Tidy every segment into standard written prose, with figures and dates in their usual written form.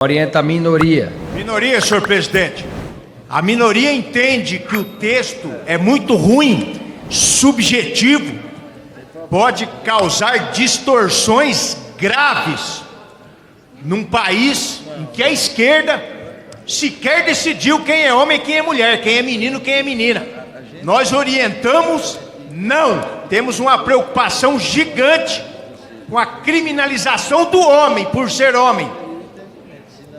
Orienta a minoria. Minoria, senhor presidente. A minoria entende que o texto é muito ruim, subjetivo, pode causar distorções graves num país em que a esquerda sequer decidiu quem é homem e quem é mulher, quem é menino, quem é menina. Nós orientamos, não. Temos uma preocupação gigante com a criminalização do homem por ser homem.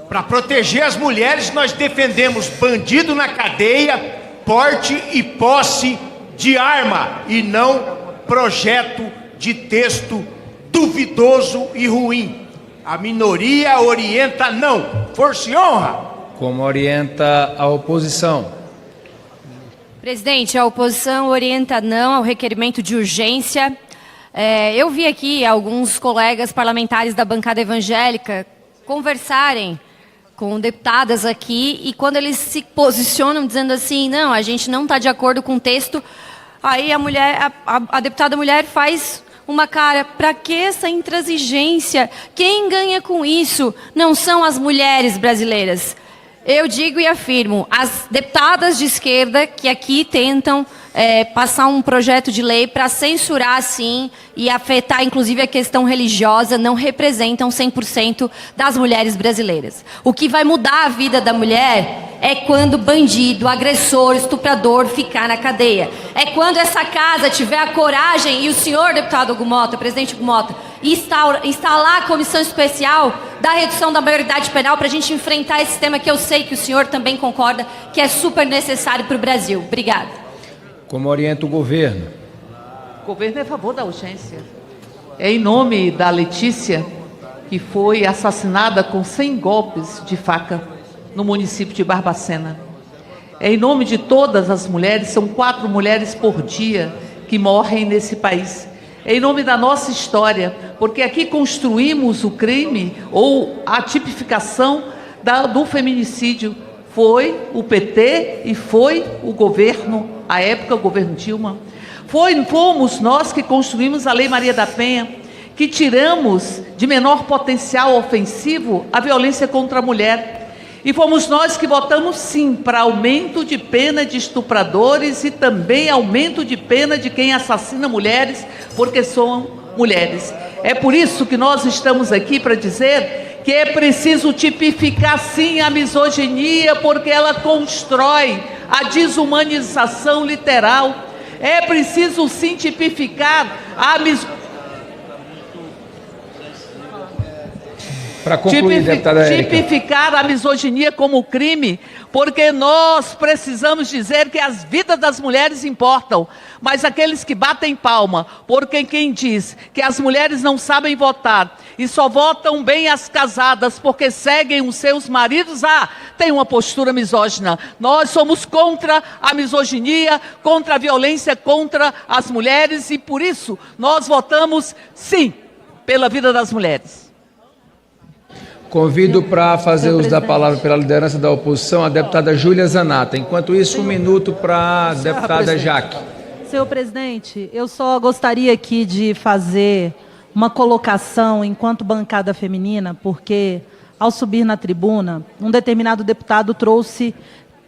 Para proteger as mulheres, nós defendemos bandido na cadeia, porte e posse de arma, e não projeto de texto duvidoso e ruim. A minoria orienta não. Força e honra. Como orienta a oposição. Presidente, a oposição orienta não ao requerimento de urgência. Eu vi aqui alguns colegas parlamentares da bancada evangélica conversarem com deputadas aqui, e quando eles se posicionam dizendo assim, não, a gente não está de acordo com o texto, aí a deputada mulher faz uma cara, para que essa intransigência? Quem ganha com isso não são as mulheres brasileiras. Eu digo e afirmo, as deputadas de esquerda que aqui tentam passar um projeto de lei para censurar, sim, e afetar, inclusive, a questão religiosa, não representam 100% das mulheres brasileiras. O que vai mudar a vida da mulher é quando bandido, agressor, estuprador ficar na cadeia. É quando essa casa tiver a coragem, e o senhor, deputado Hugo Mota, presidente Hugo Mota, instalar a comissão especial da redução da maioridade penal para a gente enfrentar esse tema que eu sei que o senhor também concorda que é super necessário para o Brasil. Obrigada. Como orienta o governo. O governo é a favor da urgência. É em nome da Letícia, que foi assassinada com 100 golpes de faca no município de Barbacena. É em nome de todas as mulheres, são 4 mulheres por dia que morrem nesse país. É em nome da nossa história, porque aqui construímos o crime ou a tipificação do feminicídio. Foi o PT e foi o governo, à época o governo Dilma. Fomos nós que construímos a Lei Maria da Penha, que tiramos de menor potencial ofensivo a violência contra a mulher. E fomos nós que votamos sim para aumento de pena de estupradores e também aumento de pena de quem assassina mulheres, porque são mulheres. É por isso que nós estamos aqui para dizer que é preciso tipificar sim a misoginia, porque ela constrói a desumanização literal. É preciso sim tipificar a misoginia. Para concluir, deputada Érica. Tipificar a misoginia como crime, porque nós precisamos dizer que as vidas das mulheres importam, mas aqueles que batem palma, porque quem diz que as mulheres não sabem votar e só votam bem as casadas porque seguem os seus maridos, tem uma postura misógina. Nós somos contra a misoginia, contra a violência contra as mulheres, e por isso nós votamos sim pela vida das mulheres. Convido para fazer uso da palavra pela liderança da oposição a deputada Júlia Zanata. Enquanto isso, 1 minuto para a deputada Jaque. Senhor presidente, eu só gostaria aqui de fazer uma colocação enquanto bancada feminina, porque ao subir na tribuna, um determinado deputado trouxe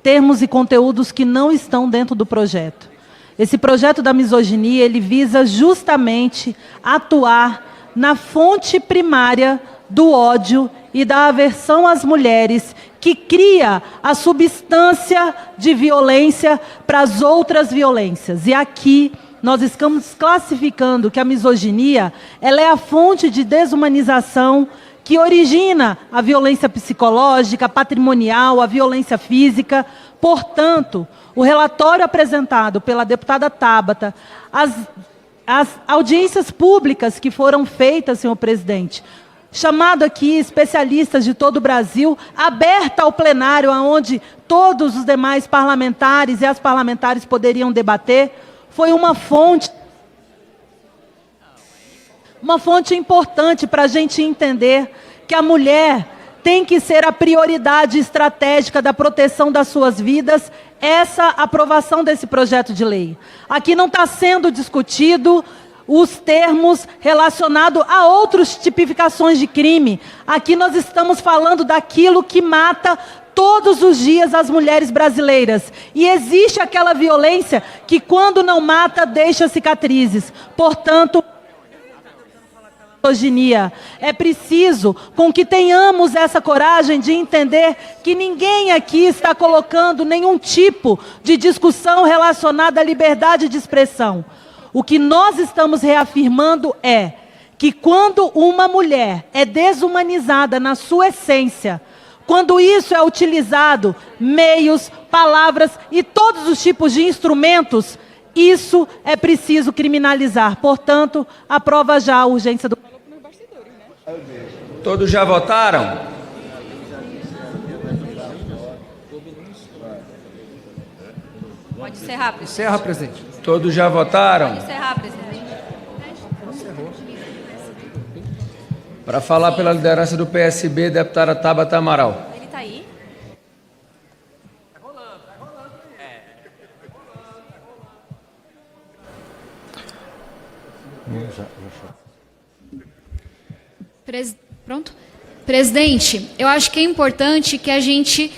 termos e conteúdos que não estão dentro do projeto. Esse projeto da misoginia, ele visa justamente atuar na fonte primária do ódio e da aversão às mulheres, que cria a substância de violência para as outras violências. E aqui nós estamos classificando que a misoginia, ela é a fonte de desumanização que origina a violência psicológica, patrimonial, a violência física. Portanto, o relatório apresentado pela deputada Tabata, as audiências públicas que foram feitas, senhor presidente, chamado aqui especialistas de todo o Brasil, aberta ao plenário, onde todos os demais parlamentares e as parlamentares poderiam debater, foi uma fonte importante para a gente entender que a mulher tem que ser a prioridade estratégica da proteção das suas vidas, essa aprovação desse projeto de lei. Aqui não está sendo discutido os termos relacionados a outras tipificações de crime. Aqui nós estamos falando daquilo que mata todos os dias as mulheres brasileiras. E existe aquela violência que, quando não mata, deixa cicatrizes. Portanto, misoginia. É preciso com que tenhamos essa coragem de entender que ninguém aqui está colocando nenhum tipo de discussão relacionada à liberdade de expressão. O que nós estamos reafirmando é que quando uma mulher é desumanizada na sua essência, quando isso é utilizado, meios, palavras e todos os tipos de instrumentos, isso é preciso criminalizar. Portanto, aprova já a urgência do... Todos já votaram? Pode encerrar, presidente. Encerra, presidente. Todos já votaram? Pode encerrar, presidente. Para falar pela liderança do PSB, deputada Tabata Amaral. Ele está aí? Pronto? Presidente, eu acho que é importante que a gente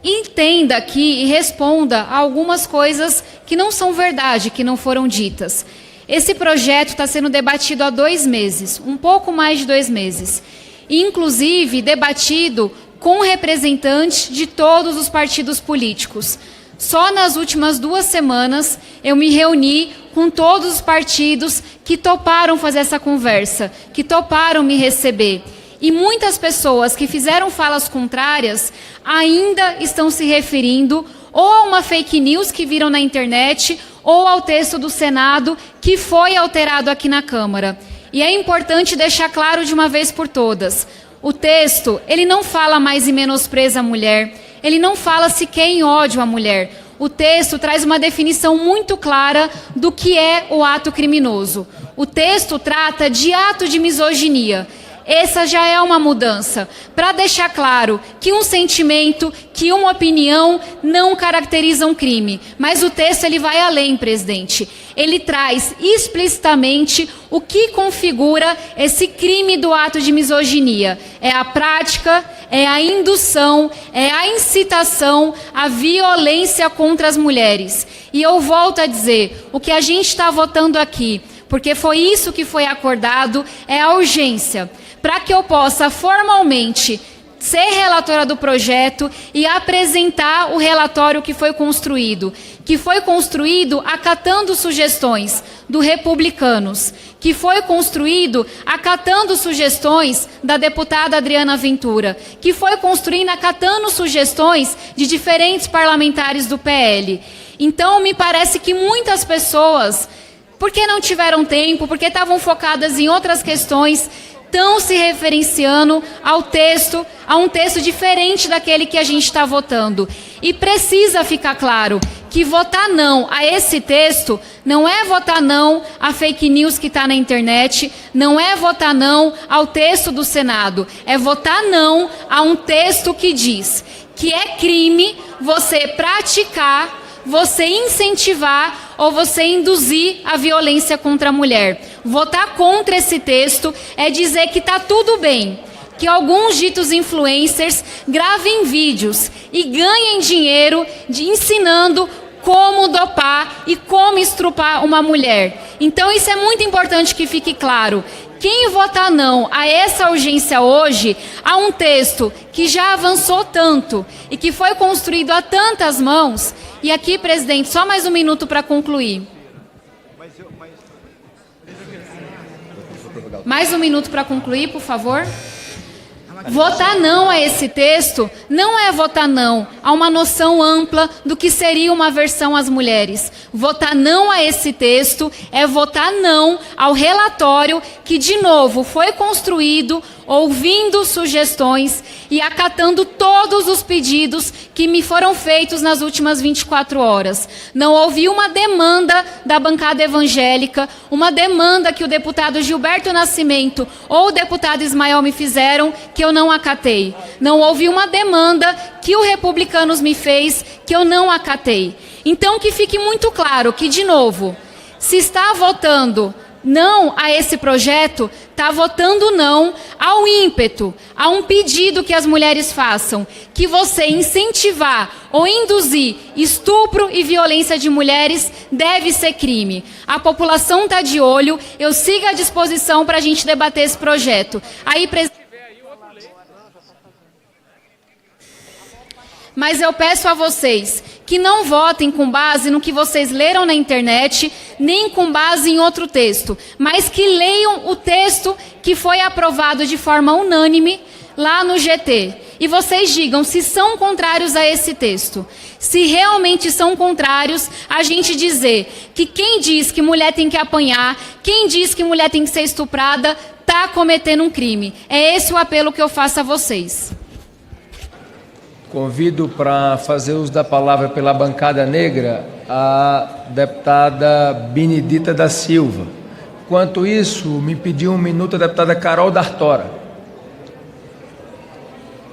entenda aqui e responda a algumas coisas que não são verdade, que não foram ditas. Esse projeto está sendo debatido há 2 meses, um pouco mais de 2 meses. E, inclusive, debatido com representantes de todos os partidos políticos. Só nas últimas 2 semanas eu me reuni com todos os partidos que toparam fazer essa conversa, que toparam me receber. E muitas pessoas que fizeram falas contrárias ainda estão se referindo ou a uma fake news que viram na internet ou ao texto do Senado que foi alterado aqui na Câmara. E é importante deixar claro de uma vez por todas, o texto, ele não fala mais em menospreza a mulher, ele não fala sequer em ódio à mulher. O texto traz uma definição muito clara do que é o ato criminoso. O texto trata de ato de misoginia. Essa já é uma mudança, para deixar claro que um sentimento, que uma opinião não caracteriza um crime. Mas o texto ele vai além, presidente. Ele traz explicitamente o que configura esse crime do ato de misoginia. É a prática, é a indução, é a incitação à violência contra as mulheres. E eu volto a dizer, o que a gente está votando aqui, porque foi isso que foi acordado, é a urgência. Para que eu possa formalmente ser relatora do projeto e apresentar o relatório que foi construído acatando sugestões do Republicanos, que foi construído acatando sugestões da deputada Adriana Ventura, que foi construído acatando sugestões de diferentes parlamentares do PL. Então, me parece que muitas pessoas, porque não tiveram tempo, porque estavam focadas em outras questões, estão se referenciando ao texto, a um texto diferente daquele que a gente está votando. E precisa ficar claro que votar não a esse texto não é votar não a fake news que está na internet, não é votar não ao texto do Senado, é votar não a um texto que diz que é crime você praticar, você incentivar ou você induzir a violência contra a mulher. Votar contra esse texto é dizer que está tudo bem, que alguns ditos influencers gravem vídeos e ganhem dinheiro ensinando como dopar e como estrupar uma mulher. Então isso é muito importante que fique claro. Quem votar não a essa urgência hoje, a um texto que já avançou tanto e que foi construído a tantas mãos, e aqui, presidente, só mais um minuto para concluir. Mais um minuto para concluir, por favor. Votar não a esse texto não é votar não a uma noção ampla do que seria uma aversão às mulheres. Votar não a esse texto é votar não ao relatório que, de novo, foi construído ouvindo sugestões e acatando todos os pedidos que me foram feitos nas últimas 24 horas. Não houve uma demanda da bancada evangélica, uma demanda que o deputado Gilberto Nascimento ou o deputado Ismael me fizeram, que eu não acatei. Não houve uma demanda que o Republicanos me fez, que eu não acatei. Então, que fique muito claro que, de novo, Se está votando não a esse projeto, está votando não ao ímpeto, a um pedido que as mulheres façam, que você incentivar ou induzir estupro e violência de mulheres deve ser crime. A população está de olho, eu sigo à disposição para a gente debater esse projeto. Aí, presidente... Mas eu peço a vocês que não votem com base no que vocês leram na internet, nem com base em outro texto, mas que leiam o texto que foi aprovado de forma unânime lá no GT. E vocês digam se são contrários a esse texto. Se realmente são contrários, a gente dizer que quem diz que mulher tem que apanhar, quem diz que mulher tem que ser estuprada, está cometendo um crime. É esse o apelo que eu faço a vocês. Convido para fazer uso da palavra pela bancada negra a deputada Benedita da Silva. Enquanto isso, me pediu 1 minuto a deputada Carol D'Artora.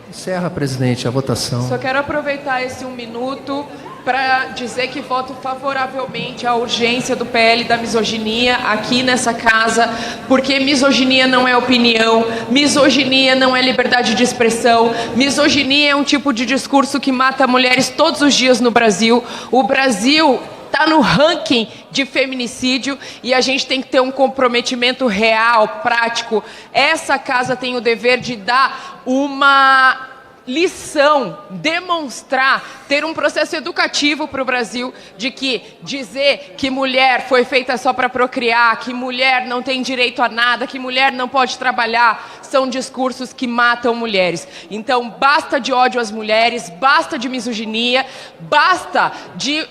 Encerra, presidente, a votação. Só quero aproveitar esse 1 minuto para dizer que voto favoravelmente à urgência do PL da misoginia aqui nessa casa, porque misoginia não é opinião, misoginia não é liberdade de expressão, misoginia é um tipo de discurso que mata mulheres todos os dias no Brasil. O Brasil está no ranking de feminicídio e a gente tem que ter um comprometimento real, prático. Essa casa tem o dever de dar uma lição, demonstrar, ter um processo educativo para o Brasil de que dizer que mulher foi feita só para procriar, que mulher não tem direito a nada, que mulher não pode trabalhar, são discursos que matam mulheres. Então basta de ódio às mulheres, basta de misoginia, basta de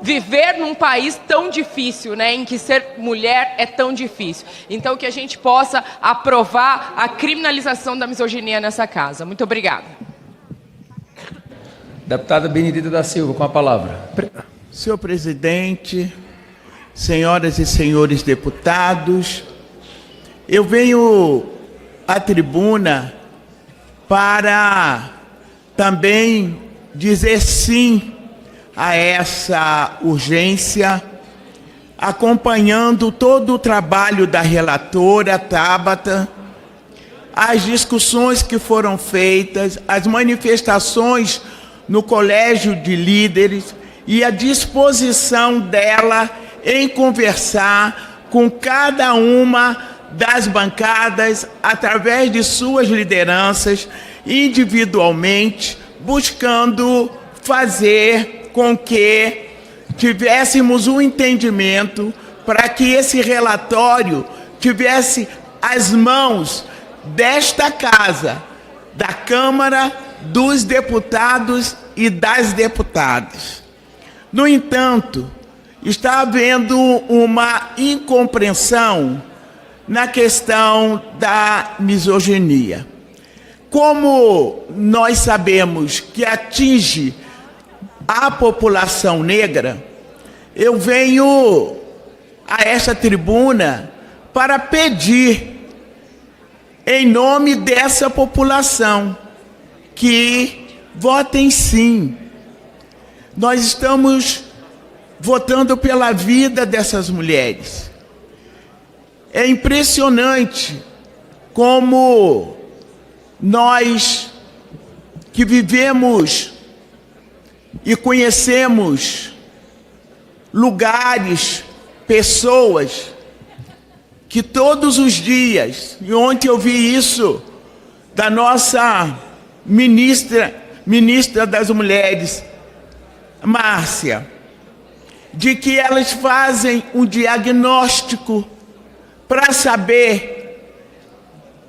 viver num país tão difícil, né, em que ser mulher é tão difícil. Então que a gente possa aprovar a criminalização da misoginia nessa casa. Muito obrigada. Deputada Benedita da Silva, com a palavra. Senhor presidente, senhoras e senhores deputados, eu venho à tribuna para também dizer sim a essa urgência, acompanhando todo o trabalho da relatora Tabata, as discussões que foram feitas, as manifestações no Colégio de Líderes e a disposição dela em conversar com cada uma das bancadas através de suas lideranças, individualmente, buscando fazer com que tivéssemos um entendimento para que esse relatório tivesse as mãos desta casa, da Câmara dos Deputados e das deputadas. No entanto, está havendo uma incompreensão na questão da misoginia. Como nós sabemos que atinge a população negra, eu venho a esta tribuna para pedir, em nome dessa população, que votem sim. Nós estamos votando pela vida dessas mulheres. É impressionante como nós que vivemos e conhecemos lugares, pessoas que todos os dias, e ontem eu vi isso da nossa ministra das Mulheres, Márcia, de que elas fazem um diagnóstico para saber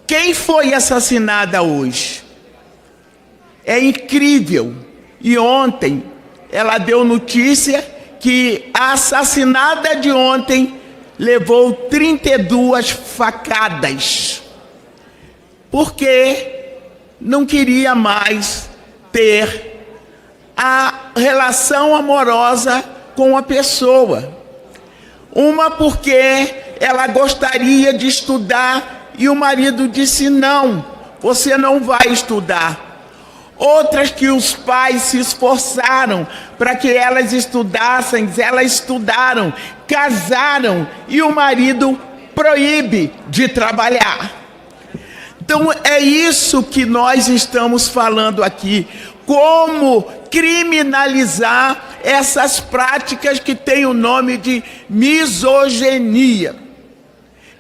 quem foi assassinada hoje. É incrível. E ontem ela deu notícia que a assassinada de ontem levou 32 facadas, porque não queria mais ter a relação amorosa com a pessoa. Uma porque ela gostaria de estudar e o marido disse: não, você não vai estudar. outras que os pais se esforçaram para que elas estudassem, elas estudaram, casaram e o marido proíbe de trabalhar. Então é isso que nós estamos falando aqui, como criminalizar essas práticas que têm o nome de misoginia.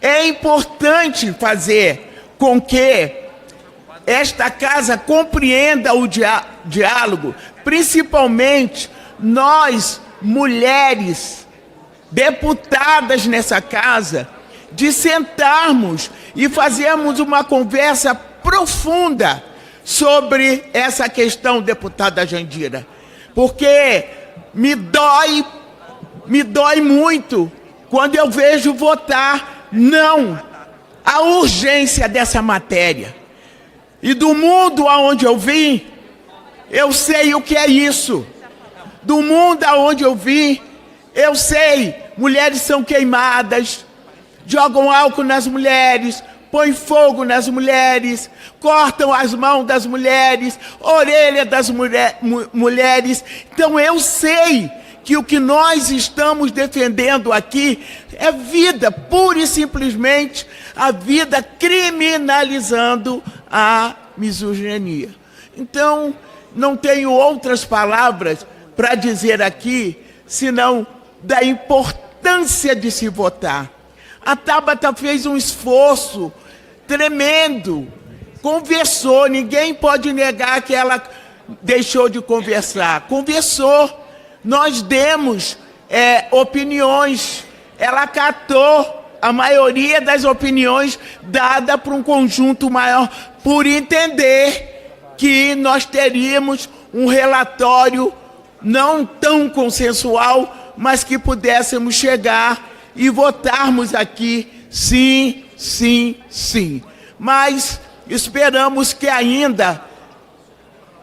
É importante fazer com que esta casa compreenda o diálogo, principalmente nós, mulheres, deputadas nessa casa, de sentarmos e fazermos uma conversa profunda sobre essa questão, deputada Jandira, porque me dói muito quando eu vejo votar não à urgência dessa matéria. E do mundo aonde eu vim, eu sei o que é isso. Do mundo aonde eu vim, eu sei, mulheres são queimadas, jogam álcool nas mulheres, põem fogo nas mulheres, cortam as mãos das mulheres, orelha das mulheres. Então eu sei que o que nós estamos defendendo aqui é vida, pura e simplesmente a vida, criminalizando a misoginia. Então, não tenho outras palavras para dizer aqui, senão da importância de se votar. A Tabata fez um esforço tremendo, conversou, ninguém pode negar que ela deixou de conversar. Conversou, nós demos opiniões, ela acatou a maioria das opiniões dada para um conjunto maior, por entender que nós teríamos um relatório não tão consensual, mas que pudéssemos chegar e votarmos aqui sim, sim, sim. Mas esperamos que ainda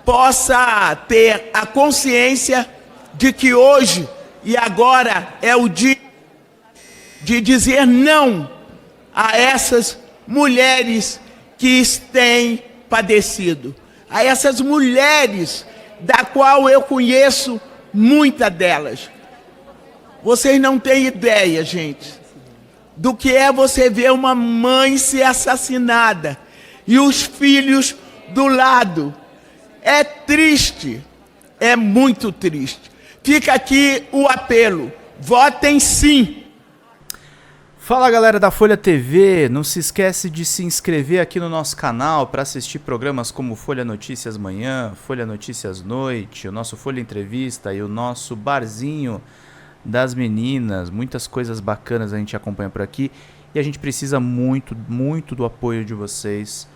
possa ter a consciência de que hoje e agora é o dia de dizer não a essas mulheres que têm padecido, a essas mulheres da qual eu conheço muitas delas. Vocês não têm ideia, gente, do que é você ver uma mãe ser assassinada e os filhos do lado. É triste, é muito triste. Fica aqui o apelo, votem sim. Fala galera da Folha TV, não se esquece de se inscrever aqui no nosso canal para assistir programas como Folha Notícias Manhã, Folha Notícias Noite, o nosso Folha Entrevista e o nosso Barzinho das Meninas. Muitas coisas bacanas a gente acompanha por aqui e a gente precisa muito, muito do apoio de vocês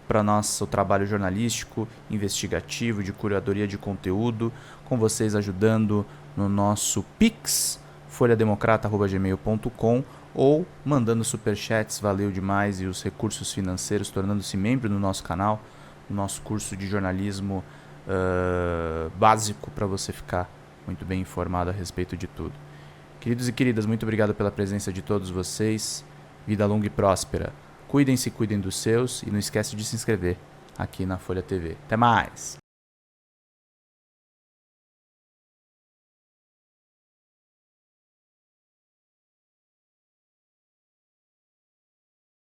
para nosso trabalho jornalístico, investigativo, de curadoria de conteúdo, com vocês ajudando no nosso Pix, folhademocrata@gmail.com, ou mandando superchats, valeu demais, e os recursos financeiros, tornando-se membro do nosso canal, no nosso curso de jornalismo básico, para você ficar muito bem informado a respeito de tudo. Queridos e queridas, muito obrigado pela presença de todos vocês, vida longa e próspera, cuidem-se, cuidem dos seus, e não esquece de se inscrever aqui na Folha TV. Até mais!